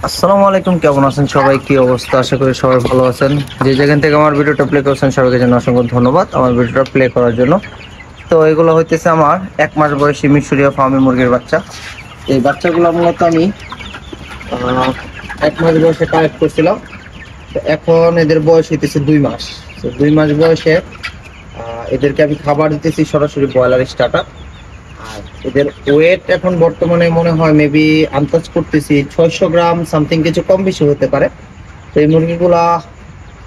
আসসালামু আলাইকুম, কেমন আছেন সবাই? কি অবস্থা? আশা করি সবাই ভালো আছেন। যে যেখান থেকে আমার ভিডিওটা প্লে করছেন সবাইকে জানাই অসংখ্য ধন্যবাদ আমার ভিডিওটা প্লে করার জন্য। তো এগুলো হইতেছে আমার 1 মাস বয়সী মিশরীয় ফার্মি মুরগির বাচ্চা। এই বাচ্চাগুলো মূলত আমি 1 মাস বয়সে কালেক্ট করছিলাম। তো এখন এদের বয়স হইতেছে 2 মাস। তো 2 মাস বয়সে এদেরকে আমি খাবার দিতেছি সরাসরি ব্রয়লার স্টার্টার। আর এদের ওয়েট এখন বর্তমানে মনে হয় মেবি আন্দাজ করতেছি 600 গ্রাম সামথিং, কিছু কম বেশি হতে পারে। তো এই মুরগিগুলা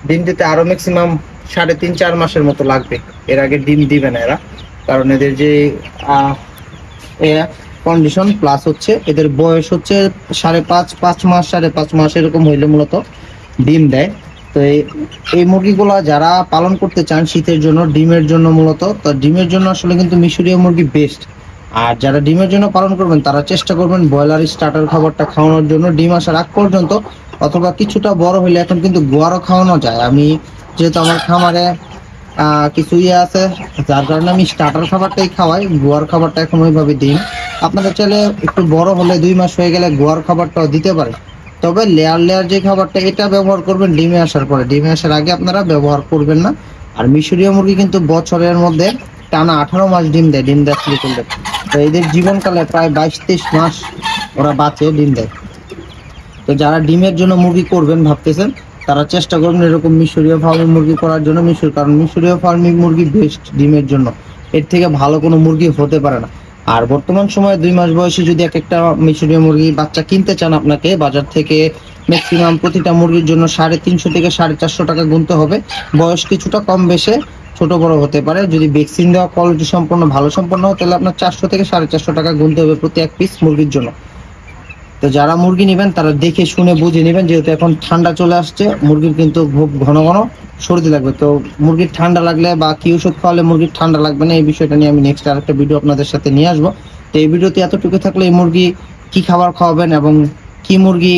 ডিম দিতে আরো ম্যাক্সিমাম 3.5-4 মাসের মতো লাগবে। এর আগে ডিম দিবে না এরা, কারণ এদের যে কন্ডিশন প্লাস হচ্ছে এদের বয়স হচ্ছে 5.5 মাস 5.5 মাস এরকম হইলে মূলত ডিম দেয়। তো এই মুরগিগুলা যারা পালন করতে চান শীতের জন্য, ডিমের জন্য মূলত, তো ডিমের জন্য আসলে কিন্তু মিশরীয় মুরগি বেস্ট। আর যারা ডিমের জন্য পালন করবেন তারা চেষ্টা করবেন ব্রয়লার স্টার্টার খাবারটা খাওয়ানোর জন্য ডিম আসার আগ পর্যন্ত, অথবা কিছুটা বড় হইলে এখন কিন্তু গোয়ারও খাওয়ানো যায়। আমি যেহেতু আমার খামারে কিছু আছে, যার কারণে আমি স্টার্টার খাবারটাই খাওয়াই, গোয়ার খাবারটা এখন ওইভাবে দিই। আপনাদের চাইলে একটু বড় হলে 2 মাস হয়ে গেলে গোয়ার খাবারটাও দিতে পারে। তবে লেয়ার লেয়ার যে খাবারটা এটা ব্যবহার করবেন ডিমে আসার পরে, ডিমে আসার আগে আপনারা ব্যবহার করবেন না। আর মিশরীয় মুরগি কিন্তু বছরের মধ্যে টানা 18 মাস ডিম দেয়, ডিম দেওয়া শুরু করলে। তো এদের জীবনকালে প্রায় 22-23 মাস ওরা বাঁচে, ডিম দেয়। তো যারা ডিমের জন্য মুরগি করবেন ভাবতেছেন তারা চেষ্টা করবেন এরকম মিশরীয় ফার্মি মুরগি করার জন্য। কারণ মিশরীয় ফার্মি মুরগি বেস্ট ডিমের জন্য, এর থেকে ভালো কোনো মুরগি হতে পারে না। আর বর্তমান সময়ে 2 মাস বয়সে যদি একটা মিশরীয় মুরগি বাচ্চা কিনতে চান, আপনাকে বাজার থেকে ম্যাক্সিমাম প্রতিটা মুরগির জন্য 350 থেকে 450 টাকা গুনতে হবে। বয়স কিছুটা কম বেশি ছোট বড় হতে পারে। যদি ভ্যাকসিন দেওয়া কোয়ালিটি সম্পন্ন ভালো সম্পন্ন হয় তাহলে আপনার 400 থেকে 450 টাকা গুনতে হবে প্রতি এক পিস মুরগির জন্য। তো যারা মুরগি নেবেন তারা দেখে শুনে বুঝে নেবেন, যেহেতু এখন ঠান্ডা চলে আসছে, মুরগির কিন্তু খুব ঘন ঘন সর্দি লাগবে। তো মুরগির ঠান্ডা লাগলে বা কি ওষুধ খাওয়ালে মুরগির ঠান্ডা লাগবে না, এই বিষয়টা নিয়ে আমি নেক্সট আরেকটা ভিডিও আপনাদের সাথে নিয়ে আসবো। তো এই ভিডিওতে এতটুকু থাকলে এই মুরগি কি খাবার খাওয়াবেন এবং কি মুরগি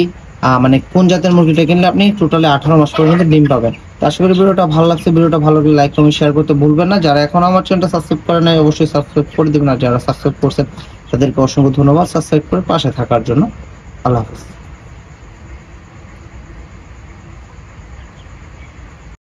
মানে কোন জাতের মুরগিটা কিনলে আপনি টোটালি 18 মাস পর্যন্ত ডিম পাবেন। তো আশা করি ভিডিওটা ভালো লাগছে। ভিডিওটা ভালো লাগলে লাইক কমেন্ট শেয়ার করতে ভুলবেন না। যারা এখন আমার চ্যানেলটা সাবস্ক্রাইব করে নাই অবশ্যই সাবস্ক্রাইব করে দিবেন। আর যারা সাবস্ক্রাইব করছেন তাদেরকে অসংখ্য ধন্যবাদ সাবস্ক্রাইব করে পাশে থাকার জন্য। আল্লাহ হাফেজ।